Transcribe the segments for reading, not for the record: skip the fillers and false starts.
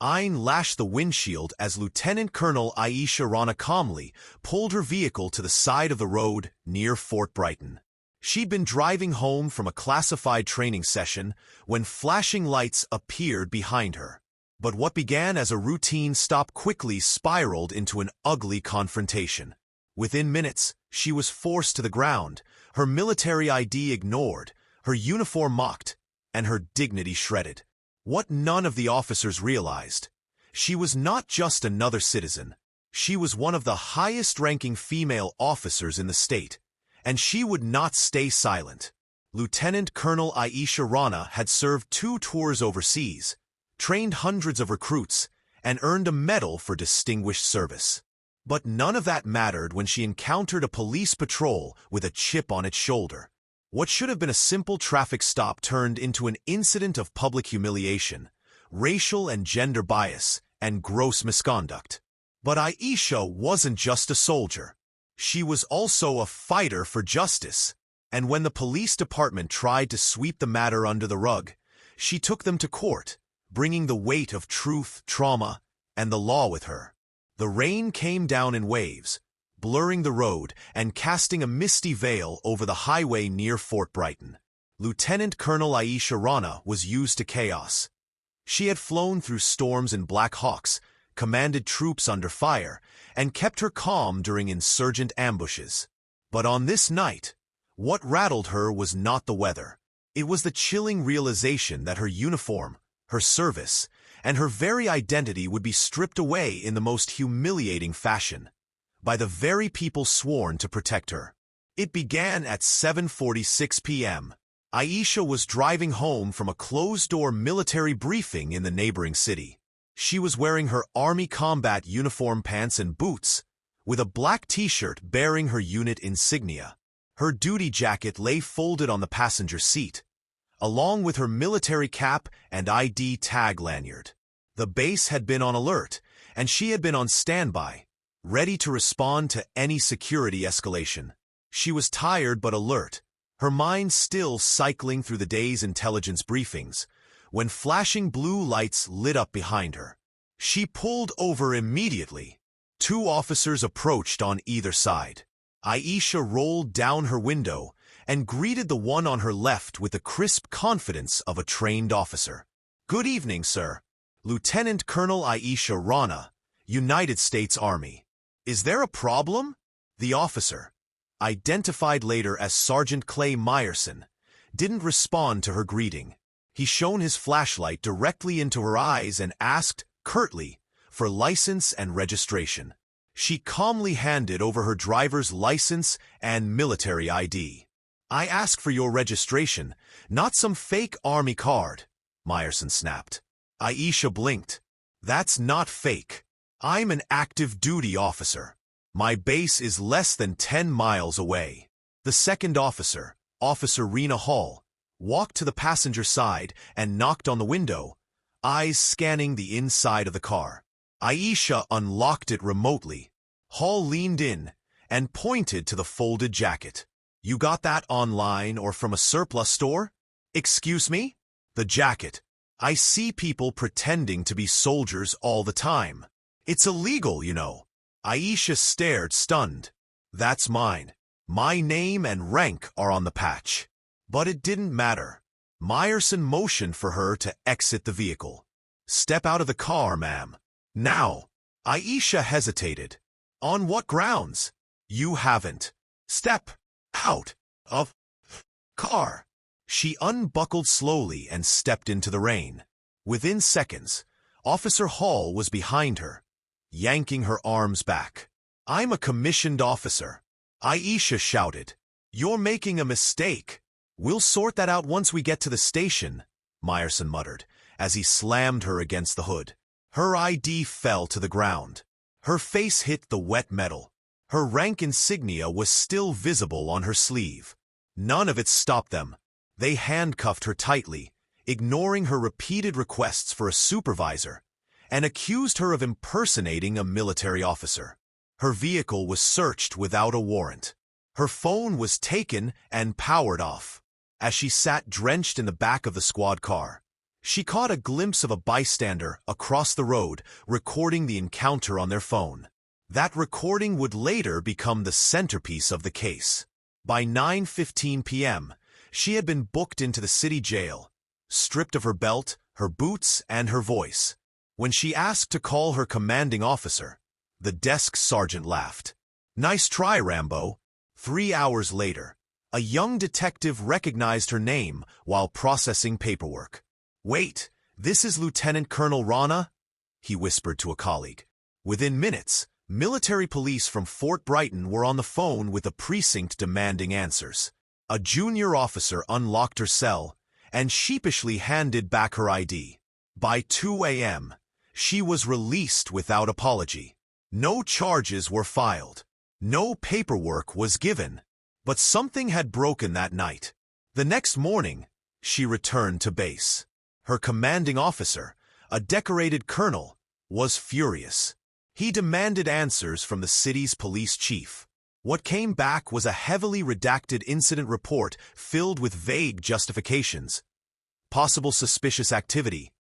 Ayn lashed the windshield as Lieutenant Colonel Aisha Rana calmly pulled her vehicle to the side of the road near Fort Brighton. She'd been driving home from a classified training session when flashing lights appeared behind her. But what began as a routine stop quickly spiraled into an ugly confrontation. Within minutes, she was forced to the ground, her military ID ignored, her uniform mocked, and her dignity shredded. What none of the officers realized: she was not just another citizen. She was one of the highest-ranking female officers in the state, and she would not stay silent. Lieutenant Colonel Aisha Rana had served 2 tours overseas, trained hundreds of recruits, and earned a medal for distinguished service. But none of that mattered when she encountered a police patrol with a chip on its shoulder. What should have been a simple traffic stop turned into an incident of public humiliation, racial and gender bias, and gross misconduct. But Aisha wasn't just a soldier. She was also a fighter for justice. And when the police department tried to sweep the matter under the rug, she took them to court, bringing the weight of truth, trauma, and the law with her. The rain came down in waves, blurring the road and casting a misty veil over the highway near Fort Brighton. Lieutenant Colonel Aisha Rana was used to chaos. She had flown through storms in Black Hawks, commanded troops under fire, and kept her calm during insurgent ambushes. But on this night, what rattled her was not the weather. It was the chilling realization that her uniform, her service, and her very identity would be stripped away in the most humiliating fashion, by the very people sworn to protect her. It began at 7:46 p.m. Aisha was driving home from a closed-door military briefing in the neighboring city. She was wearing her Army combat uniform pants and boots, with a black t-shirt bearing her unit insignia. Her duty jacket lay folded on the passenger seat, along with her military cap and ID tag lanyard. The base had been on alert, and she had been on standby, ready to respond to any security escalation. She was tired but alert, her mind still cycling through the day's intelligence briefings, when flashing blue lights lit up behind her. She pulled over immediately. 2 officers approached on either side. Aisha rolled down her window and greeted the one on her left with the crisp confidence of a trained officer. "Good evening, sir. Lieutenant Colonel Aisha Rana, United States Army. Is there a problem?" The officer, identified later as Sergeant Clay Meyerson, didn't respond to her greeting. He shone his flashlight directly into her eyes and asked, curtly, for license and registration. She calmly handed over her driver's license and military ID. "I ask for your registration, not some fake Army card," Meyerson snapped. Aisha blinked. "That's not fake. I'm an active duty officer. My base is less than 10 miles away." The second officer, Officer Rena Hall, walked to the passenger side and knocked on the window, eyes scanning the inside of the car. Aisha unlocked it remotely. Hall leaned in and pointed to the folded jacket. "You got that online or from a surplus store?" "Excuse me?" "The jacket. I see people pretending to be soldiers all the time. It's illegal, you know." Aisha stared, stunned. "That's mine. My name and rank are on the patch." But it didn't matter. Meyerson motioned for her to exit the vehicle. "Step out of the car, ma'am. Now." Aisha hesitated. "On what grounds?" "You haven't." "Step out of car." She unbuckled slowly and stepped into the rain. Within seconds, Officer Hall was behind her, yanking her arms back. "I'm a commissioned officer," Aisha shouted. "You're making a mistake." "We'll sort that out once we get to the station," Meyerson muttered, as he slammed her against the hood. Her ID fell to the ground. Her face hit the wet metal. Her rank insignia was still visible on her sleeve. None of it stopped them. They handcuffed her tightly, ignoring her repeated requests for a supervisor, and accused her of impersonating a military officer. Her vehicle was searched without a warrant. Her phone was taken and powered off. As she sat drenched in the back of the squad car, She caught a glimpse of a bystander across the road recording the encounter on their phone. That recording would later become the centerpiece of the case. By 9:15 p.m., she had been booked into the city jail, stripped of her belt, her boots, and her voice. When she asked to call her commanding officer, the desk sergeant laughed. "Nice try, Rambo." 3 hours later, a young detective recognized her name while processing paperwork. "Wait, this is Lieutenant Colonel Rana?" he whispered to a colleague. Within minutes, military police from Fort Brighton were on the phone with the precinct demanding answers. A junior officer unlocked her cell and sheepishly handed back her ID. By 2 a.m., she was released without apology. No charges were filed. No paperwork was given. But something had broken that night. The next morning, she returned to base. Her commanding officer, a decorated colonel, was furious. He demanded answers from the city's police chief. What came back was a heavily redacted incident report filled with vague justifications: possible suspicious activity,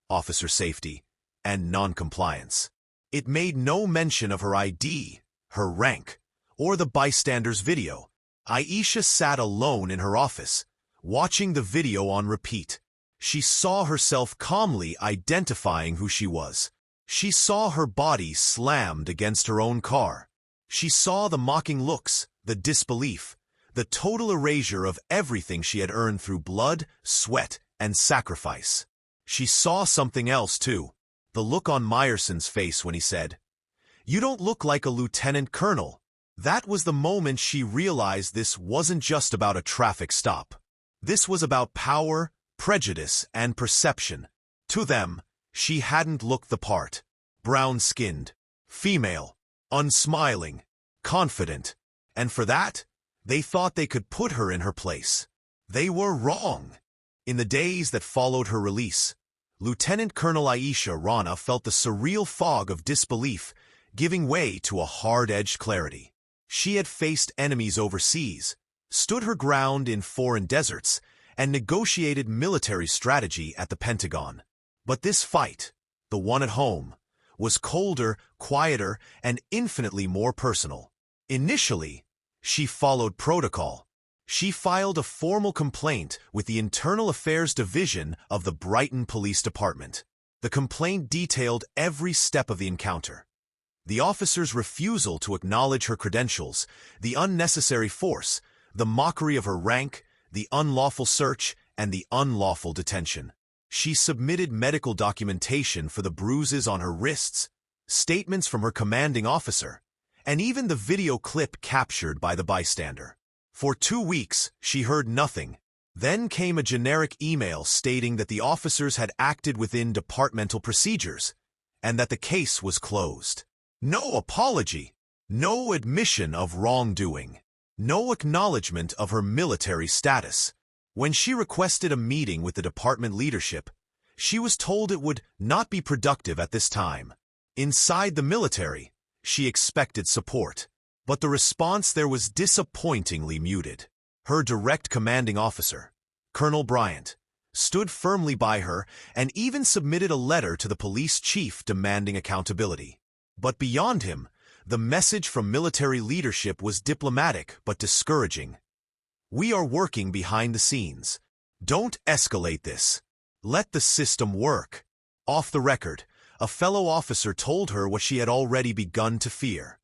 officer safety, and non-compliance. It made no mention of her ID, her rank, or the bystander's video. Aisha sat alone in her office, watching the video on repeat. She saw herself calmly identifying who she was. She saw her body slammed against her own car. She saw the mocking looks, the disbelief, the total erasure of everything she had earned through blood, sweat, and sacrifice. She saw something else, too. The look on Myerson's face when he said, "You don't look like a lieutenant colonel." That was the moment she realized this wasn't just about a traffic stop. This was about power, prejudice, and perception. To them, she hadn't looked the part. Brown-skinned, female, unsmiling, confident, and for that, they thought they could put her in her place. They were wrong. In the days that followed her release, Lieutenant Colonel Aisha Rana felt the surreal fog of disbelief giving way to a hard-edged clarity. She had faced enemies overseas, stood her ground in foreign deserts, and negotiated military strategy at the Pentagon. But this fight, the one at home, was colder, quieter, and infinitely more personal. Initially, she followed protocol. She filed a formal complaint with the Internal Affairs Division of the Brighton Police Department. The complaint detailed every step of the encounter: the officer's refusal to acknowledge her credentials, the unnecessary force, the mockery of her rank, the unlawful search, and the unlawful detention. She submitted medical documentation for the bruises on her wrists, statements from her commanding officer, and even the video clip captured by the bystander. For 2 weeks, she heard nothing. Then came a generic email stating that the officers had acted within departmental procedures, and that the case was closed. No apology, no admission of wrongdoing, no acknowledgement of her military status. When she requested a meeting with the department leadership, she was told it would not be productive at this time. Inside the military, she expected support, but the response there was disappointingly muted. Her direct commanding officer, Colonel Bryant, stood firmly by her and even submitted a letter to the police chief demanding accountability. But beyond him, the message from military leadership was diplomatic but discouraging. "We are working behind the scenes. Don't escalate this. Let the system work." Off the record, a fellow officer told her what she had already begun to fear.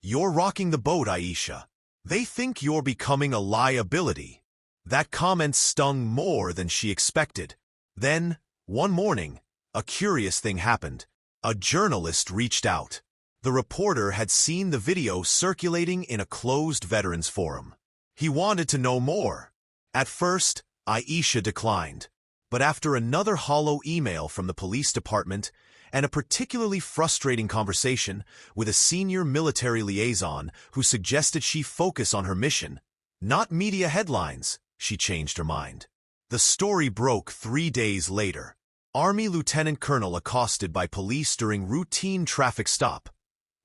"You're rocking the boat, Aisha. They think you're becoming a liability." That comment stung more than she expected. Then, one morning, a curious thing happened. A journalist reached out. The reporter had seen the video circulating in a closed veterans forum. He wanted to know more. At first, Aisha declined, but after another hollow email from the police department and a particularly frustrating conversation with a senior military liaison who suggested she focus on her mission, not media headlines, she changed her mind. The story broke 3 days later. Army Lieutenant Colonel accosted by police during routine traffic stop.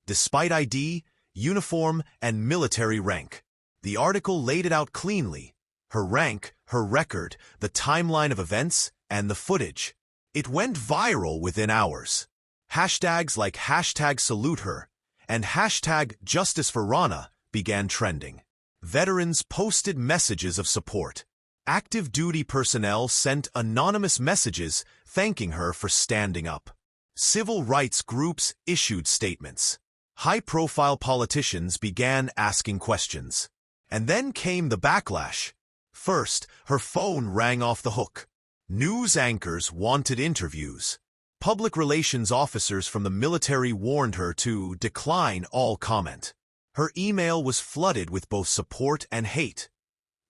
Despite ID, uniform, and military rank, the article laid it out cleanly: her rank, her record, the timeline of events, And the footage. It went viral within hours. Hashtags like #SaluteHer and #JusticeForRana began trending. Veterans posted messages of support. Active duty personnel sent anonymous messages thanking her for standing up. Civil rights groups issued statements. High-profile politicians began asking questions. And then came the backlash. First, her phone rang off the hook. News anchors wanted interviews. Public relations officers from the military warned her to decline all comment. Her email was flooded with both support and hate.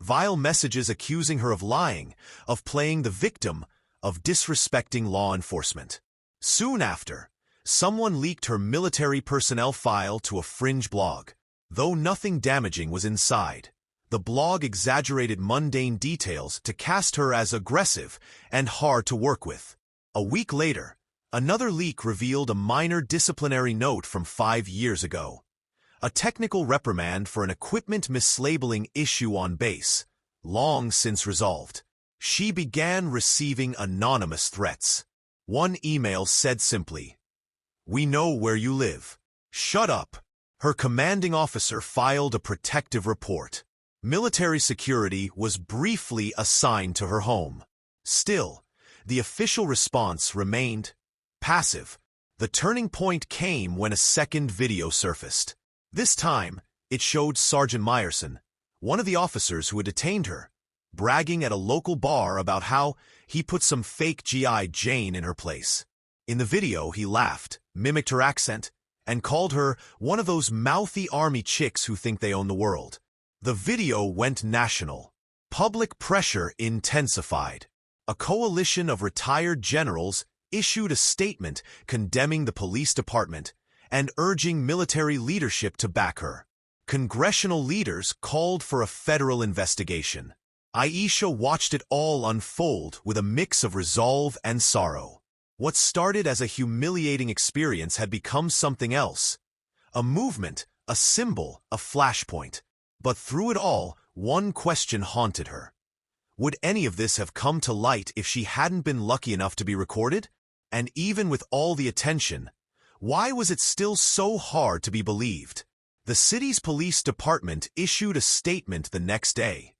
Vile messages accusing her of lying, of playing the victim, of disrespecting law enforcement. Soon after, someone leaked her military personnel file to a fringe blog. Though nothing damaging was inside, the blog exaggerated mundane details to cast her as aggressive and hard to work with. A week later, another leak revealed a minor disciplinary note from 5 years ago. A technical reprimand for an equipment mislabeling issue on base, long since resolved. She began receiving anonymous threats. One email said simply, "We know where you live. Shut up." Her commanding officer filed a protective report. Military security was briefly assigned to her home. Still, the official response remained passive. The turning point came when a second video surfaced. This time, it showed Sergeant Meyerson, one of the officers who had detained her, bragging at a local bar about how he put some fake G.I. Jane in her place. In the video, he laughed, mimicked her accent, and called her one of those mouthy army chicks who think they own the world. The video went national. Public pressure intensified. A coalition of retired generals issued a statement condemning the police department and urging military leadership to back her. Congressional leaders called for a federal investigation. Aisha watched it all unfold with a mix of resolve and sorrow. What started as a humiliating experience had become something else. A movement, a symbol, a flashpoint. But through it all, one question haunted her. Would any of this have come to light if she hadn't been lucky enough to be recorded? And even with all the attention, why was it still so hard to be believed? The city's police department issued a statement the next day.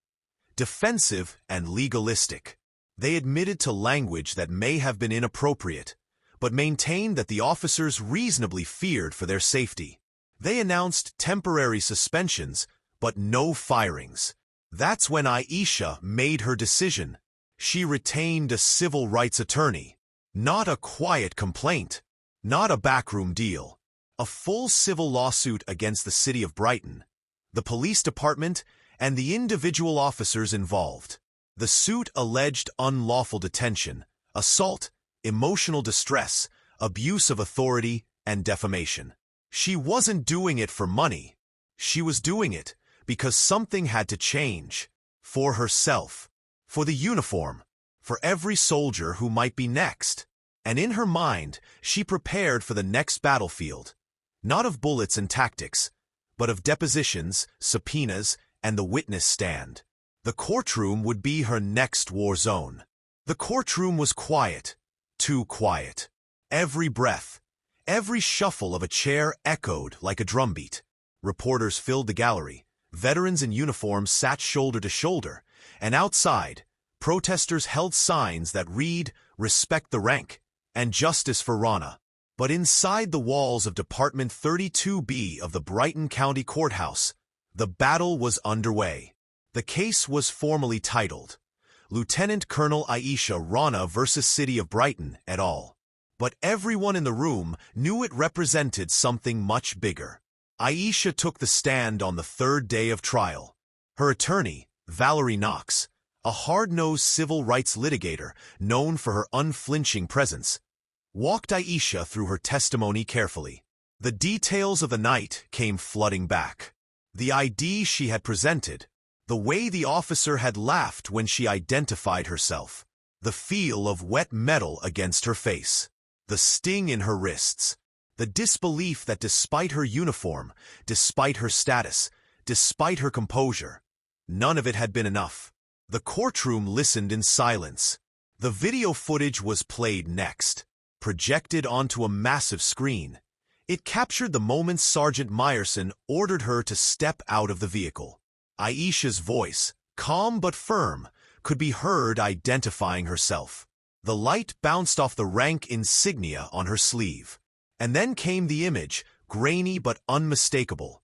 Defensive and legalistic. They admitted to language that may have been inappropriate, but maintained that the officers reasonably feared for their safety. They announced temporary suspensions, but no firings. That's when Aisha made her decision. She retained a civil rights attorney. Not a quiet complaint. Not a backroom deal. A full civil lawsuit against the city of Brighton, the police department, and the individual officers involved. The suit alleged unlawful detention, assault, emotional distress, abuse of authority, and defamation. She wasn't doing it for money. She was doing it because something had to change. For herself. For the uniform. For every soldier who might be next. And in her mind, she prepared for the next battlefield. Not of bullets and tactics, but of depositions, subpoenas, and the witness stand. The courtroom would be her next war zone. The courtroom was quiet. Too quiet. Every breath, every shuffle of a chair echoed like a drumbeat. Reporters filled the gallery. Veterans in uniform sat shoulder to shoulder. And outside, protesters held signs that read, "Respect the rank," and "Justice for Rana." But inside the walls of Department 32B of the Brighton County Courthouse, the battle was underway. The case was formally titled, Lieutenant Colonel Aisha Rana versus City of Brighton et al. But everyone in the room knew it represented something much bigger. Aisha took the stand on the third day of trial. Her attorney, Valerie Knox, a hard-nosed civil rights litigator known for her unflinching presence, walked Aisha through her testimony carefully. The details of the night came flooding back. The ID she had presented, the way the officer had laughed when she identified herself, the feel of wet metal against her face, the sting in her wrists, the disbelief that despite her uniform, despite her status, despite her composure, none of it had been enough. The courtroom listened in silence. The video footage was played next, projected onto a massive screen. It captured the moment Sergeant Meyerson ordered her to step out of the vehicle. Aisha's voice, calm but firm, could be heard identifying herself. The light bounced off the rank insignia on her sleeve. And then came the image, grainy but unmistakable,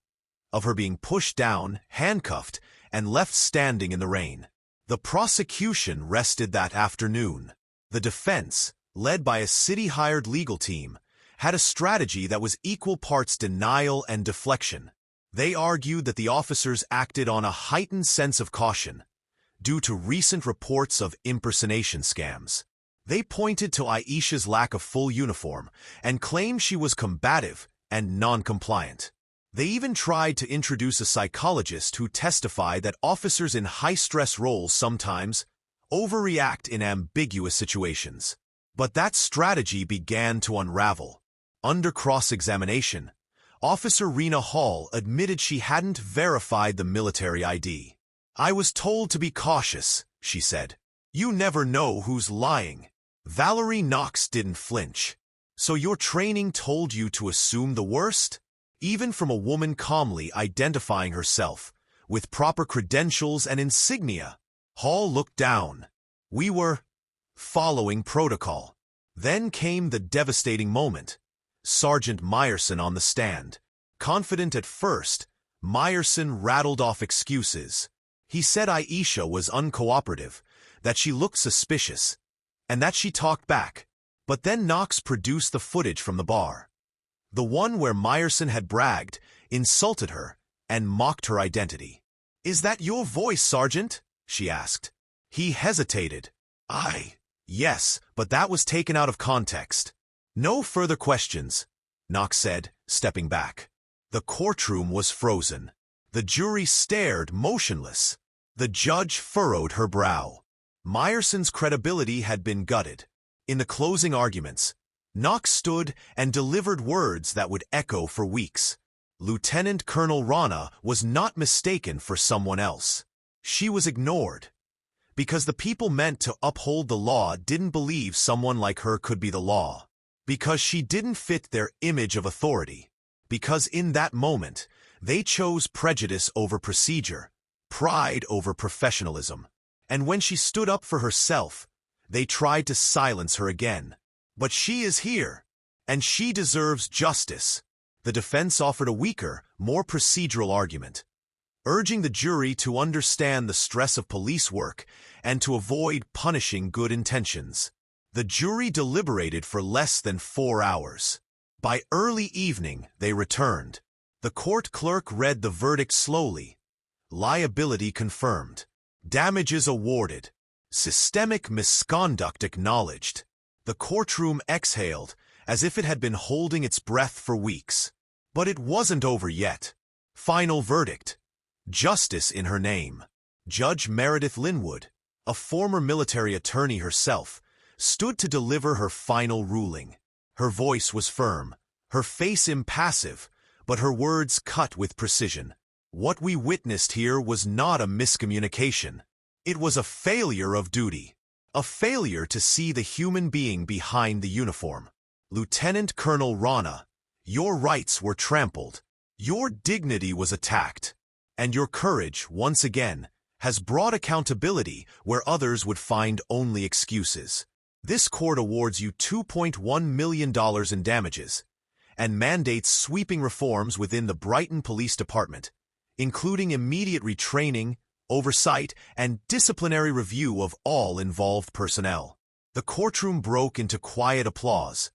of her being pushed down, handcuffed, and left standing in the rain. The prosecution rested that afternoon. The defense, led by a city-hired legal team, had a strategy that was equal parts denial and deflection. They argued that the officers acted on a heightened sense of caution, due to recent reports of impersonation scams. They pointed to Aisha's lack of full uniform and claimed she was combative and non-compliant. They even tried to introduce a psychologist who testified that officers in high-stress roles sometimes overreact in ambiguous situations. But that strategy began to unravel. Under cross-examination, Officer Rena Hall admitted she hadn't verified the military ID. "I was told to be cautious," she said. "You never know who's lying." Valerie Knox didn't flinch. "So your training told you to assume the worst?" Even from a woman calmly identifying herself, with proper credentials and insignia. Hall looked down. "We were following protocol." Then came the devastating moment. Sergeant Meyerson on the stand. Confident at first, Meyerson rattled off excuses. He said Aisha was uncooperative, that she looked suspicious, and that she talked back. But then Knox produced the footage from the bar. The one where Meyerson had bragged, insulted her, and mocked her identity. "Is that your voice, Sergeant?" she asked. He hesitated. Yes, but that was taken out of context." "No further questions," Knox said, stepping back. The courtroom was frozen. The jury stared motionless. The judge furrowed her brow. Meyerson's credibility had been gutted. In the closing arguments, Knox stood and delivered words that would echo for weeks. Lieutenant Colonel Rana was not mistaken for someone else. She was ignored. Because the people meant to uphold the law didn't believe someone like her could be the law. Because she didn't fit their image of authority. Because in that moment, they chose prejudice over procedure, pride over professionalism. And when she stood up for herself, they tried to silence her again. But she is here, and she deserves justice. The defense offered a weaker, more procedural argument, urging the jury to understand the stress of police work and to avoid punishing good intentions. The jury deliberated for less than 4 hours. By early evening, they returned. The court clerk read the verdict slowly. Liability confirmed. Damages awarded. Systemic misconduct acknowledged. The courtroom exhaled, as if it had been holding its breath for weeks. But it wasn't over yet. Final verdict. Justice in her name. Judge Meredith Linwood, a former military attorney herself, stood to deliver her final ruling. Her voice was firm, her face impassive, but her words cut with precision. What we witnessed here was not a miscommunication. It was a failure of duty. A failure to see the human being behind the uniform. Lieutenant Colonel Rana, your rights were trampled. Your dignity was attacked. And your courage, once again, has brought accountability where others would find only excuses. This court awards you $2.1 million in damages and mandates sweeping reforms within the Brighton Police Department, including immediate retraining, oversight, and disciplinary review of all involved personnel. The courtroom broke into quiet applause.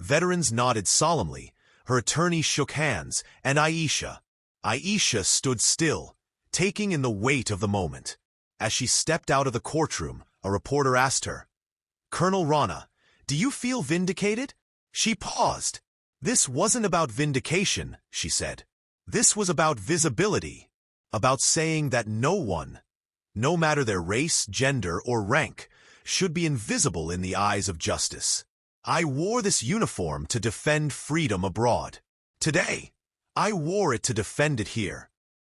Veterans nodded solemnly, her attorneys shook hands, and Aisha stood still, taking in the weight of the moment. As she stepped out of the courtroom, a reporter asked her, "Colonel Rana, do you feel vindicated?" She paused. "This wasn't about vindication," she said. "This was about visibility. About saying that no one, no matter their race, gender, or rank, should be invisible in the eyes of justice. I wore this uniform to defend freedom abroad. Today, I wore it to defend it here.